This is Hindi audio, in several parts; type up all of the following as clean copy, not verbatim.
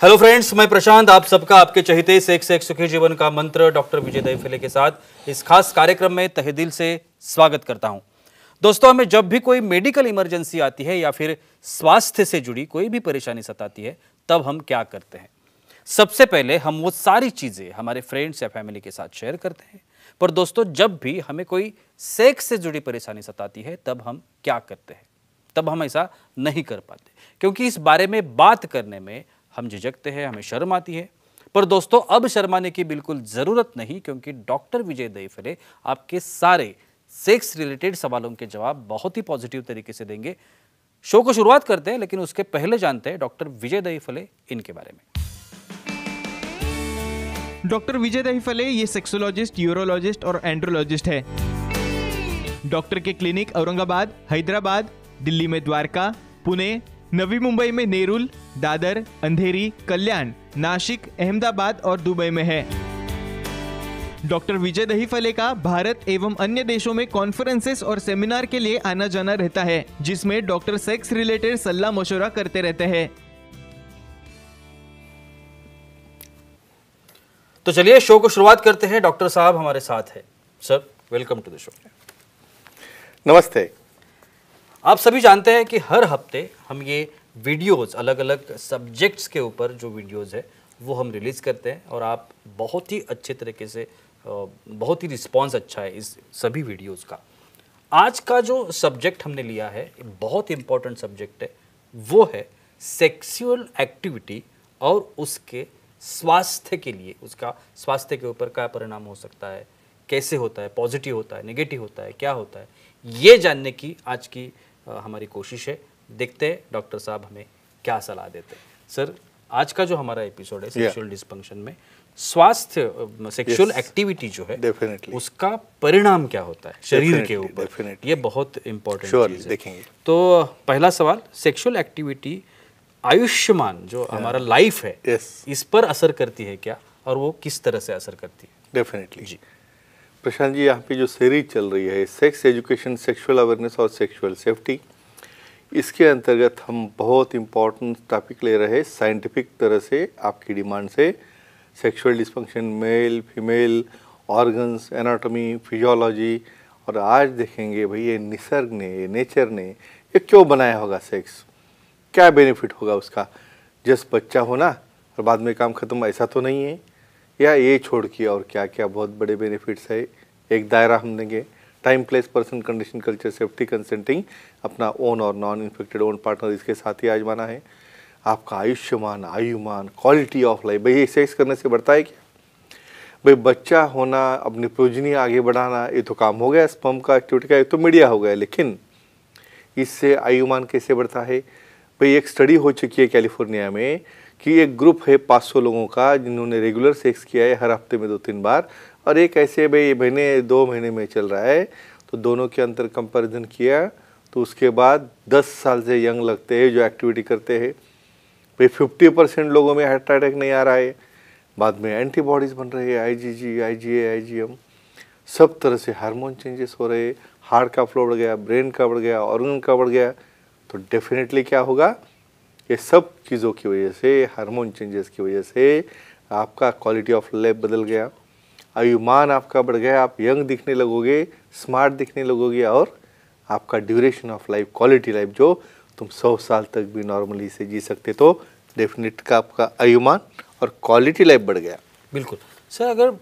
हेलो फ्रेंड्स, मैं प्रशांत आप सबका आपके चहेते सेक्स एक सुखी जीवन का मंत्र डॉक्टर विजय दहीफले के साथ इस खास कार्यक्रम में तहे दिल से स्वागत करता हूं। दोस्तों, हमें जब भी कोई मेडिकल इमरजेंसी आती है या फिर स्वास्थ्य से जुड़ी कोई भी परेशानी सताती है, तब हम क्या करते हैं? सबसे पहले हम वो सारी चीजें हमारे फ्रेंड्स या फैमिली के साथ शेयर करते हैं। पर दोस्तों, जब भी हमें कोई सेक्स से जुड़ी परेशानी सताती है, तब हम क्या करते हैं? तब हम ऐसा नहीं कर पाते, क्योंकि इस बारे में बात करने में हम झिझकते हैं, हमें शर्म आती है। पर दोस्तों, अब शर्माने की बिल्कुल जरूरत नहीं, क्योंकि डॉक्टर विजय दहीफले आपके सारे सेक्स रिलेटेड सवालों के जवाब बहुत ही पॉजिटिव तरीके से देंगे। शो को शुरुआत करते हैं, लेकिन उसके पहले जानते हैं डॉक्टर विजय दहीफले इनके बारे में। डॉक्टर विजय दहीफले ये सेक्सोलॉजिस्ट, यूरोलॉजिस्ट और एंड्रोलॉजिस्ट है। डॉक्टर के क्लिनिक औरंगाबाद, हैदराबाद, दिल्ली में द्वारका, पुणे, नवी मुंबई में नेरुल, दादर, अंधेरी, कल्याण, नासिक, अहमदाबाद और दुबई में है। डॉक्टर विजय दहीफले का भारत एवं अन्य देशों में कॉन्फ्रेंसेस और सेमिनार के लिए आना जाना रहता है, जिसमें डॉक्टर सेक्स रिलेटेड सलाह मशवरा करते रहते हैं। तो चलिए शो को शुरुआत करते हैं। डॉक्टर साहब हमारे साथ है। Sir, welcome to the show. नमस्ते। आप सभी जानते हैं कि हर हफ्ते हम ये वीडियोस अलग अलग सब्जेक्ट्स के ऊपर जो वीडियोस है वो हम रिलीज़ करते हैं, और आप बहुत ही अच्छे तरीके से बहुत ही रिस्पांस अच्छा है इस सभी वीडियोस का। आज का जो सब्जेक्ट हमने लिया है, बहुत इंपॉर्टेंट सब्जेक्ट है, वो है सेक्सुअल एक्टिविटी और उसके स्वास्थ्य के लिए, उसका स्वास्थ्य के ऊपर क्या परिणाम हो सकता है, कैसे होता है, पॉजिटिव होता है, नेगेटिव होता है, क्या होता है, ये जानने की आज की हमारी कोशिश है। देखते हैं डॉक्टर साहब हमें क्या सलाह देते हैं। सर, आज का जो हमारा एपिसोड है सेक्सुअल डिस्फंक्शन में स्वास्थ्य, सेक्सुअल एक्टिविटी जो है, उसका परिणाम क्या होता है शरीर के ऊपर, ये बहुत इंपॉर्टेंट चीज है। देखेंगे तो पहला सवाल, सेक्सुअल एक्टिविटी आयुष्मान जो हमारा लाइफ है, इस पर असर करती है क्या, और वो किस तरह से असर करती है? डेफिनेटली जी। प्रशांत जी, यहाँ पे जो सीरीज चल रही है सेक्स एजुकेशन, सेक्सुअल अवेयरनेस और सेक्सुअल सेफ्टी, इसके अंतर्गत हम बहुत इम्पॉर्टेंट टॉपिक ले रहे हैं साइंटिफिक तरह से, आपकी डिमांड से। Sexual dysfunction, male female, organs, anatomy, physiology, और आज देखेंगे भाई ये निसर्ग ने, ये नेचर ने ये क्यों बनाया होगा सेक्स, क्या बेनिफिट होगा उसका। जस्ट बच्चा होना और बाद में काम खत्म, ऐसा तो नहीं है, या ये छोड़ के और क्या क्या बहुत बड़े बेनिफिट्स है। एक दायरा हम देंगे, time, place, person, condition, culture, safety, consenting, अपना ओन और नॉन इन्फेक्टेड ओन पार्टनर इसके साथ ही आजमाना है। आपका Ayushman, Ayushman, quality of life, भाई ये सेक्स करने से बढ़ता है क्या? भाई बच्चा होना, अपनी प्रोजनी आगे बढ़ाना, ये तो काम हो गया, स्पर्म का एक्टिविटी का, ये तो मीडिया हो गया, लेकिन इससे आयुमान कैसे बढ़ता है? भाई एक स्टडी हो चुकी है कैलिफोर्निया में कि एक ग्रुप है 500 लोगों का, जिन्होंने रेगुलर सेक्स किया है हर हफ्ते में 2-3 बार, और एक ऐसे भाई महीने 2 महीने में चल रहा है, तो दोनों के अंतर कंपैरिजन किया, तो उसके बाद 10 साल से यंग लगते हैं जो एक्टिविटी करते हैं। भाई 50% लोगों में हार्ट अटैक नहीं आ रहा है, बाद में एंटीबॉडीज़ बन रहे हैं, IgG, IgA, IgM, सब तरह से हार्मोन चेंजेस हो रहे, हार्ट का फ्लो बढ़ गया, ब्रेन का बढ़ गया, ऑर्गन का बढ़ गया। तो डेफिनेटली क्या होगा, ये सब चीज़ों की वजह से, हार्मोन चेंजेस की वजह से आपका क्वालिटी ऑफ लाइफ बदल गया, आयुमान आपका बढ़ गया, आप यंग दिखने लगोगे, स्मार्ट दिखने लगोगे, और आपका duration of life, quality life जो तुम 100 साल तक भी नॉर्मली से जी सकते, तो डेफिनेट का आपका आयुमान और क्वालिटी लाइफ बढ़ गया। बिल्कुल सर, अगर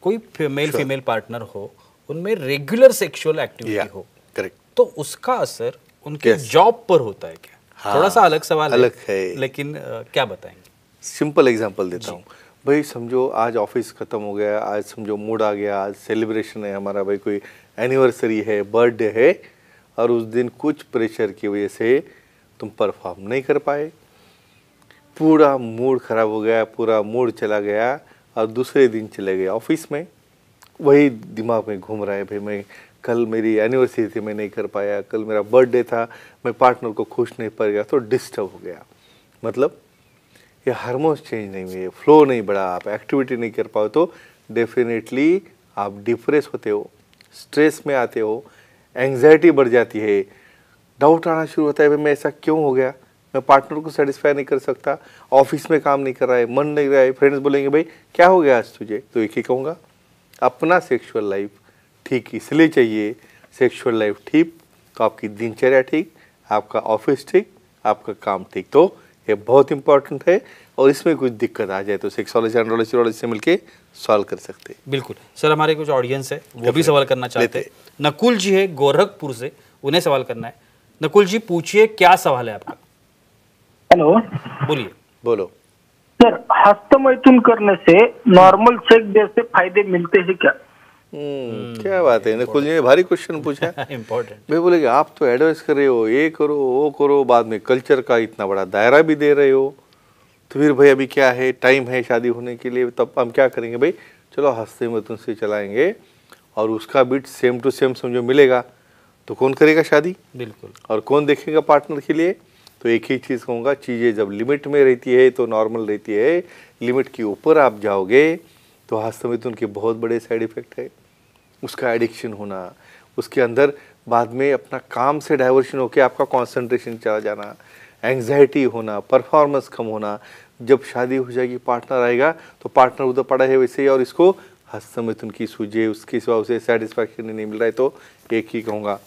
कोई मेल फीमेल पार्टनर हो, उनमें रेगुलर सेक्सुअल एक्टिविटी हो, करेक्ट, तो उसका असर उनके जॉब पर होता है क्या? थोड़ा सा अलग सवाल है, लेकिन क्या बताएंगे? सिंपल एग्जांपल देता हूँ। भाई समझो आज ऑफिस खत्म हो गया, आज समझो मूड आ गया, आज सेलिब्रेशन है हमारा, भाई कोई एनिवर्सरी है, बर्थडे है, और उस दिन कुछ प्रेशर की वजह से तुम परफॉर्म नहीं कर पाए, पूरा मूड खराब हो गया, पूरा मूड चला गया, और दूसरे दिन चले गए ऑफिस में, वही दिमाग में घूम रहा है, भाई मैं कल मेरी एनिवर्सरी थी, मैं नहीं कर पाया, कल मेरा बर्थडे था, मैं पार्टनर को खुश नहीं पा गया, तो डिस्टर्ब हो गया। मतलब ये हार्मोन्स चेंज नहीं हुए, फ्लो नहीं बढ़ा, आप एक्टिविटी नहीं कर पाओ, तो डेफिनेटली आप डिप्रेस होते हो, स्ट्रेस में आते हो, एंग्जाइटी बढ़ जाती है, डाउट आना शुरू होता है, भाई मैं ऐसा क्यों हो गया, मैं पार्टनर को सेटिस्फाई नहीं कर सकता, ऑफिस में काम नहीं कर रहा है, मन नहीं रहा है, फ्रेंड्स बोलेंगे भाई क्या हो गया आज तुझे, तो एक ही कहूँगा अपना सेक्सुअल लाइफ ठीक इसलिए चाहिए। सेक्सुअल लाइफ ठीक तो आपकी दिनचर्या ठीक, आपका ऑफिस ठीक, आपका काम ठीक, तो ये बहुत इंपॉर्टेंट है। और इसमें कुछ दिक्कत आ जाए तो सेक्सोलॉजी एंड्रोलॉजी से मिलके सॉल्व कर सकते हैं। बिल्कुल सर, हमारे कुछ ऑडियंस है वो भी सवाल करना चाहते हैं। नकुल जी है गोरखपुर से, उन्हें सवाल करना है। नकुल जी पूछिए, क्या सवाल है आपका? हेलो, बोलिए। बोलो। सर हस्तमैथुन करने से नॉर्मल सेक्स जैसे फायदे मिलते हैं क्या? क्या बात है, नकुल जी ने भारी क्वेश्चन पूछा। इम्पोर्टेंट। भाई बोले कि आप तो एडवाइस कर रहे हो, ये करो वो करो, बाद में कल्चर का इतना बड़ा दायरा भी दे रहे हो, तो फिर भाई अभी क्या है, टाइम है शादी होने के लिए, तब हम क्या करेंगे भाई, चलो हस्तमैथुन से चलाएंगे और उसका बीट सेम टू सेम समझो मिलेगा तो कौन करेगा शादी? बिल्कुल। और कौन देखेगा पार्टनर के लिए? तो एक ही चीज़ कहूँगा, चीज़ें जब लिमिट में रहती है तो नॉर्मल रहती है, लिमिट के ऊपर आप जाओगे तो हस्तमैथुन के बहुत बड़े साइड इफ़ेक्ट है। उसका एडिक्शन होना, उसके अंदर बाद में अपना काम से डाइवर्शन होकर आपका कंसंट्रेशन चला जाना, एंग्जाइटी होना, परफॉर्मेंस कम होना। जब शादी हो जाएगी, पार्टनर आएगा तो पार्टनर उधर पड़ा है वैसे ही, और इसको हस्तमैथुन की सूझे उसकी सिवा उसे सेटिस्फैक्शन नहीं मिल रहा है, तो एक ही कहूँगा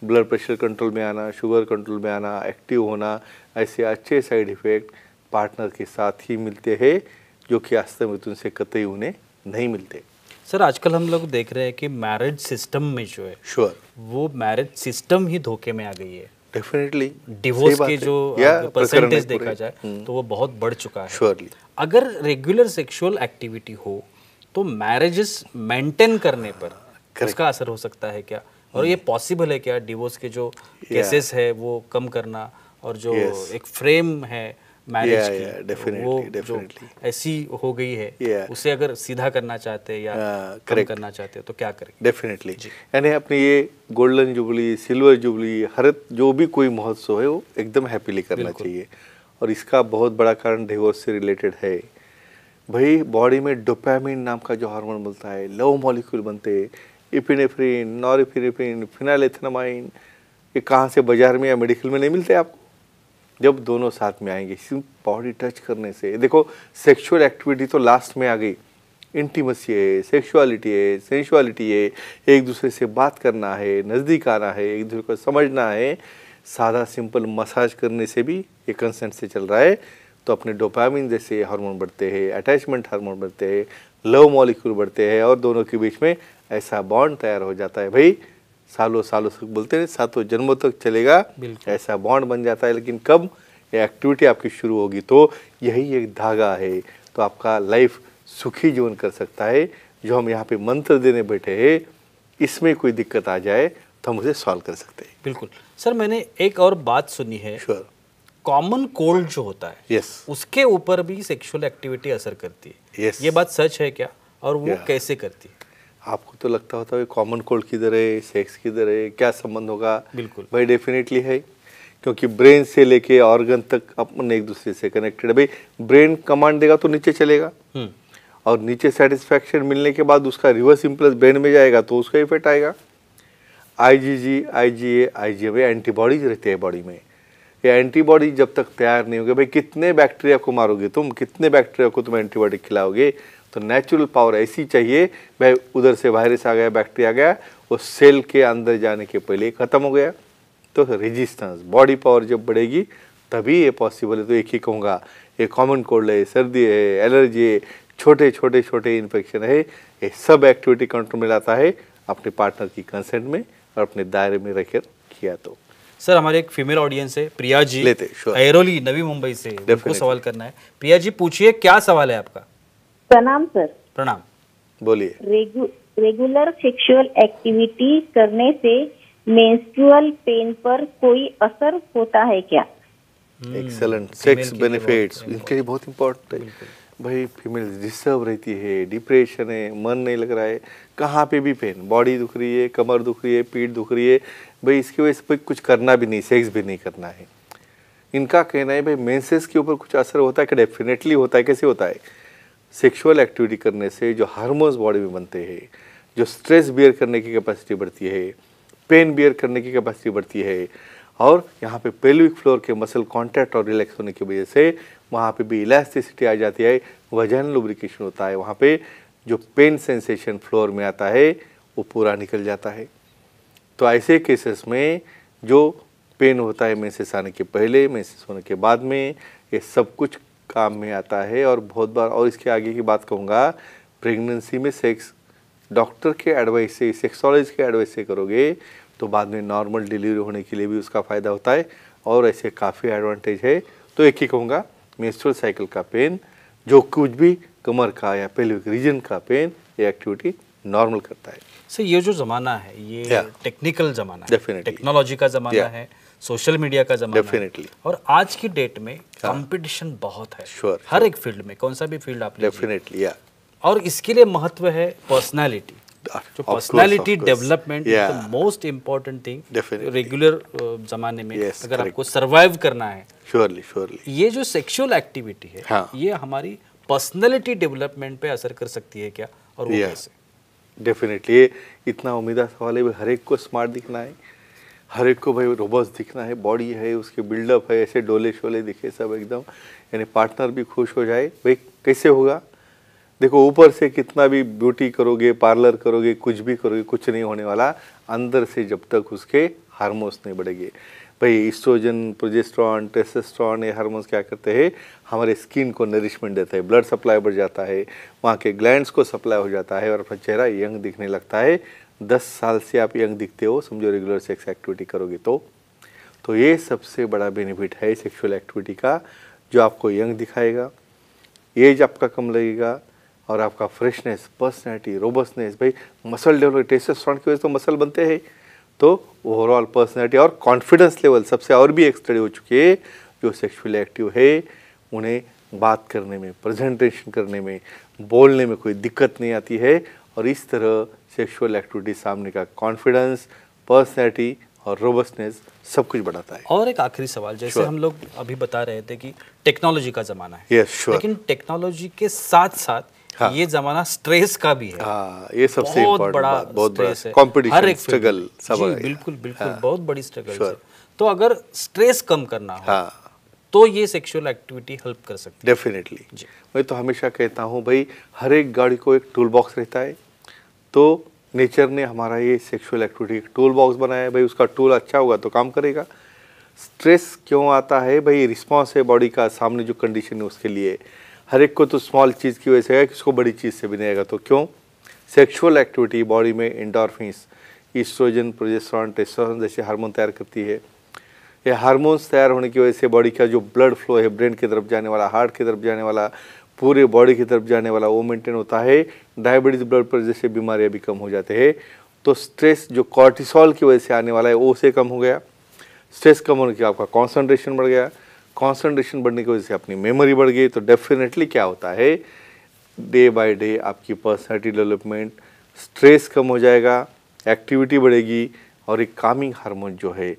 ब्लड प्रेशर कंट्रोल में आना, शुगर कंट्रोल में आना, एक्टिव होना, ऐसे अच्छे साइड इफ़ेक्ट पार्टनर के साथ ही मिलते हैं जो कि हस्तमैथुन से कतई उन्हें नहीं मिलते। सर आजकल हम लोग देख रहे हैं कि मैरिज सिस्टम में जो है श्योर वो मैरिज सिस्टम ही धोखे में आ गई है। डेफिनेटली डिवोर्स के जो परसेंटेज देखा जाए तो वो बहुत बढ़ चुका है। श्योरली अगर रेगुलर सेक्सुअल एक्टिविटी हो तो मैरिजेस मेंटेन करने पर उसका असर हो सकता है क्या? और ये पॉसिबल है क्या, डिवोर्स के जो केसेस है वो कम करना, और जो एक फ्रेम है मैरिज की वो जो ऐसी हो गई है उसे अगर सीधा करना चाहते हैं या कम करना चाहते हैं तो क्या करें? डेफिनेटली, यानी अपने ये गोल्डन जुबली, सिल्वर जुबली, हर जो भी कोई महोत्सव है वो एकदम हैप्पीली करना चाहिए। और इसका बहुत बड़ा कारण डिवोर्स से रिलेटेड है। भाई बॉडी में डोपामिन नाम का जो हार्मोन बनता है, लव मॉलिक्यूल बनते हैं, इपिनेफ्रिन, नॉरएपिनेफ्रिन, फिनाइलेथेनामाइन, ये कहाँ से बाजार में या मेडिकल में नहीं मिलते आपको। जब दोनों साथ में आएंगे, सिर्फ बॉडी टच करने से, देखो सेक्सुअल एक्टिविटी तो लास्ट में आ गई, इंटीमेसी है, सेक्सुअलिटी है, सेंसुअलिटी है, एक दूसरे से बात करना है, नज़दीक आना है, एक दूसरे को समझना है। सादा सिंपल मसाज करने से भी ये कंसेंट से चल रहा है, तो अपने डोपामिन जैसे हार्मोन बढ़ते हैं, अटैचमेंट हार्मोन बढ़ते हैं, लव मॉलिक्यूल बढ़ते हैं, और दोनों के बीच में ऐसा बॉन्ड तैयार हो जाता है। भाई सालों सालों तक बोलते हैं, सातों जन्मों तक चलेगा, ऐसा बॉन्ड बन जाता है। लेकिन कब ये एक्टिविटी आपकी शुरू होगी, तो यही एक धागा है, तो आपका लाइफ सुखी जीवन कर सकता है। जो हम यहाँ पे मंत्र देने बैठे हैं, इसमें कोई दिक्कत आ जाए तो हम उसे सॉल्व कर सकते हैं। बिल्कुल सर, मैंने एक और बात सुनी है, श्योर, कॉमन कोल्ड जो होता है यस, उसके ऊपर भी सेक्सुअल एक्टिविटी असर करती है। यस, ये बात सच है क्या, और वो कैसे करती है? आपको तो लगता होता है कॉमन कोल्ड किधर है, सेक्स किधर है, क्या संबंध होगा? बिल्कुल भाई डेफिनेटली है, क्योंकि ब्रेन से लेके ऑर्गन तक अपन एक दूसरे से कनेक्टेड है। भाई ब्रेन कमांड देगा तो नीचे चलेगा, और नीचे सेटिस्फैक्शन मिलने के बाद उसका रिवर्स इम्पल्स ब्रेन में जाएगा तो उसका इफेक्ट आएगा। IgG, IgA, IgM एंटीबॉडीज रहते हैं बॉडी में। ये एंटीबॉडी जब तक तैयार नहीं होंगे, भाई कितने बैक्टीरिया को मारोगे तुम, कितने बैक्टीरिया को तुम एंटीबायोटिक खिलाओगे? तो नेचुरल पावर ऐसी चाहिए, भाई उधर से वायरस आ गया, बैक्टीरिया आ गया, वो सेल के अंदर जाने के पहले ख़त्म हो गया। तो रेजिस्टेंस, बॉडी पावर जब बढ़ेगी तभी ये पॉसिबल है। तो एक ही कहूँगा, ये कॉमन कोल्ड है, सर्दी है, एलर्जी है, छोटे छोटे छोटे इन्फेक्शन है, ये सब एक्टिविटी कंट्रोल में लाता है अपने पार्टनर की कंसेंट में और अपने दायरे में रखकर किया। तो सर हमारे एक फीमेल ऑडियंस है, प्रिया जी लेते, ऐरोली नवी मुंबई से, उनको सवाल करना है। प्रिया जी पूछिए, क्या सवाल है आपका? प्रणाम सर। प्रणाम, बोलिए। रेगुलर सेक्सुअल एक्टिविटी करने से मेंस्ट्रुअल पेन पर कोई असर होता है क्या? एक्सेलेंट, सेक्स बेनिफिट्स इनके लिए बहुत इंपॉर्टेंट है। भाई फीमेल डिस्टर्ब रहती है, डिप्रेशन है, मन नहीं लग रहा है, कहाँ पे भी पेन, बॉडी दुख रही है, कमर दुख रही है, पीठ दुख रही है, भाई इसकी वजह से कुछ करना भी नहीं, सेक्स भी नहीं करना है। इनका कहना है भाई मेंसेस के ऊपर कुछ असर होता है कि? डेफिनेटली होता है। कैसे होता है? सेक्सुअल एक्टिविटी करने से जो हार्मोन्स बॉडी में बनते हैं, जो स्ट्रेस बियर करने की कैपेसिटी बढ़ती है, पेन बियर करने की कैपेसिटी बढ़ती है, और यहाँ पे पेल्विक फ्लोर के मसल कांटेक्ट और रिलैक्स होने की वजह से वहाँ पे भी इलास्टिसिटी आ जाती है, वजन लुब्रिकेशन होता है, वहाँ पे जो पेन सेंसेशन फ्लोर में आता है वो पूरा निकल जाता है। तो ऐसे केसेस में जो पेन होता है मेंसेस आने के पहले, मेंसेस होने के बाद में, ये सब कुछ काम में आता है। और बहुत बार, और इसके आगे की बात कहूँगा, प्रेगनेंसी में सेक्स डॉक्टर के एडवाइस से, सेक्सोलॉजिस्ट के एडवाइस से करोगे तो बाद में नॉर्मल डिलीवरी होने के लिए भी उसका फ़ायदा होता है और ऐसे काफ़ी एडवांटेज है। तो एक ही कहूँगा, मेंस्ट्रुअल साइकिल का पेन, जो कुछ भी कमर का या पेल्विक रीजन का पेन, ये एक्टिविटी नॉर्मल करता है। सर ये जो ज़माना है ये टेक्निकल ज़माना है, Definitely. टेक्नोलॉजी का ज़माना है, सोशल मीडिया का ज़माना Definitely. है, और आज की डेट में कंपटीशन बहुत है। Sure, हर एक फील्ड में, कौन सा भी फील्ड आप लीजिए। डेफिनेटली, या और इसके लिए महत्व है पर्सनालिटी। जो personality development is the most important thing regular ज़माने में। अगर आपको सर्वाइव करना है, श्योरली ये जो सेक्सुअल एक्टिविटी है ये हमारी पर्सनालिटी डेवलपमेंट पे असर कर सकती है क्या, और वो कैसे? डेफिनेटली, ये इतना उम्मीदा सवाल है। हर एक को स्मार्ट दिखना है, हर एक को भाई रोबस्ट दिखना है, बॉडी है, उसके बिल्डअप है, ऐसे डोले शोले दिखे सब एकदम, यानी पार्टनर भी खुश हो जाए। भाई कैसे होगा? देखो, ऊपर से कितना भी ब्यूटी करोगे, पार्लर करोगे, कुछ भी करोगे, कुछ नहीं होने वाला अंदर से जब तक उसके हार्मोन्स नहीं बढ़ेंगे। भाई ईस्ट्रोजन, प्रोजेस्टेरॉन, टेस्टोस्टेरोन, ये हार्मोन्स क्या करते हैं, हमारे स्किन को नरिशमेंट देता है, ब्लड सप्लाई बढ़ जाता है, वहाँ के ग्लैंड्स को सप्लाई हो जाता है और अपना चेहरा यंग दिखने लगता है। 10 साल से आप यंग दिखते हो, समझो रेगुलर सेक्स एक्टिविटी करोगे तो ये सबसे बड़ा बेनिफिट है सेक्सुअल एक्टिविटी का, जो आपको यंग दिखाएगा, एज आपका कम लगेगा और आपका फ्रेशनेस, पर्सनैलिटी, रोबस्टनेस, भाई मसल डेवलप, टेस्टोस्टेरोन की वजह से तो मसल बनते हैं, तो ओवरऑल पर्सनैलिटी और कॉन्फिडेंस लेवल सबसे, और भी एक स्टडी हो चुकी है, जो सेक्सुअली एक्टिव है उन्हें बात करने में, प्रेजेंटेशन करने में, बोलने में कोई दिक्कत नहीं आती है। और इस तरह सेक्सुअल एक्टिविटी सामने का कॉन्फिडेंस, पर्सनैलिटी और रोबस्टनेस सब कुछ बढ़ाता है। और एक आखिरी सवाल, जैसे हम लोग अभी बता रहे थे कि टेक्नोलॉजी का ज़माना है, लेकिन टेक्नोलॉजी के साथ साथ ये जमाना स्ट्रेस का भी है। ये सबसे बहुत बड़ा स्ट्रेस है, कंपटीशन, स्ट्रगल सब है। बिल्कुल बहुत बड़ी स्ट्रगल है। तो अगर स्ट्रेस कम करना हो तो ये सेक्सुअल एक्टिविटी हेल्प कर सकती है। डेफिनेटली, मैं तो हमेशा कहता हूँ भाई, हर एक गाड़ी को एक टूल बॉक्स रहता है, तो नेचर ने हमारा ये सेक्सुअल एक्टिविटी एक टूल बॉक्स बनाया है। भाई उसका टूल अच्छा होगा तो काम करेगा। स्ट्रेस क्यों आता है? भाई रिस्पॉन्स है बॉडी का सामने जो कंडीशन है उसके लिए। हर एक को तो स्मॉल चीज़ की वजह से है, किसको बड़ी चीज़ से भी नहीं आएगा। तो क्यों? सेक्सुअल एक्टिविटी बॉडी में एंडोर्फिन्स, ईस्ट्रोजन, प्रोजेस्टेरॉन, टेस्टोस्टेरोन जैसे हार्मोन तैयार करती है। ये हार्मोन्स तैयार होने की वजह से बॉडी का जो ब्लड फ्लो है, ब्रेन की तरफ जाने वाला, हार्ट की तरफ जाने वाला, पूरे बॉडी की तरफ जाने वाला, वो मेंटेन होता है। डायबिटीज़, ब्लड प्रेशर जैसे बीमारियाँ भी कम हो जाते हैं। तो स्ट्रेस जो कॉर्टिसोल की वजह से आने वाला है वो से कम हो गया। स्ट्रेस कम होने के आपका कॉन्सेंट्रेशन बढ़ गया, कॉन्सेंट्रेशन बढ़ने की वजह से अपनी मेमोरी बढ़ गई। तो डेफिनेटली क्या होता है, डे बाय डे आपकी पर्सनैलिटी डेवलपमेंट, स्ट्रेस कम हो जाएगा, एक्टिविटी बढ़ेगी और एक कामिंग हार्मोन जो है,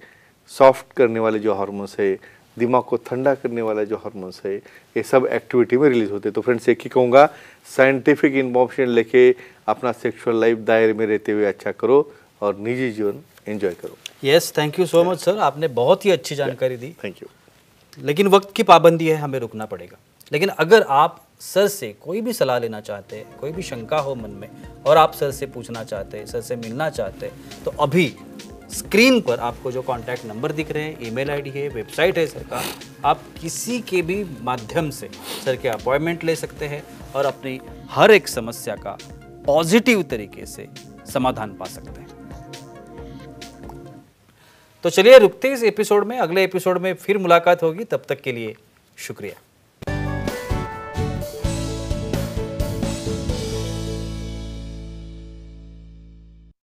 सॉफ्ट करने वाले जो हार्मोन्स है, दिमाग को ठंडा करने वाला जो हार्मोन्स है, ये सब एक्टिविटी में रिलीज होते हैं। तो फ्रेंड्स एक ही कहूँगा, साइंटिफिक इन्फॉर्मेशन लेके अपना सेक्सुअल लाइफ दायरे में रहते हुए अच्छा करो और निजी जीवन एंजॉय करो। Yes, thank you so much sir, आपने बहुत ही अच्छी जानकारी दी। Thank you. लेकिन वक्त की पाबंदी है, हमें रुकना पड़ेगा। लेकिन अगर आप सर से कोई भी सलाह लेना चाहते हैं, कोई भी शंका हो मन में और आप सर से पूछना चाहते हैं, सर से मिलना चाहते हैं, तो अभी स्क्रीन पर आपको जो कॉन्टैक्ट नंबर दिख रहे हैं, ईमेल आईडी है, वेबसाइट है सर का, आप किसी के भी माध्यम से सर के अपॉइंटमेंट ले सकते हैं और अपनी हर एक समस्या का पॉजिटिव तरीके से समाधान पा सकते हैं। तो चलिए रुकते इस एपिसोड में, अगले एपिसोड में फिर मुलाकात होगी। तब तक के लिए शुक्रिया।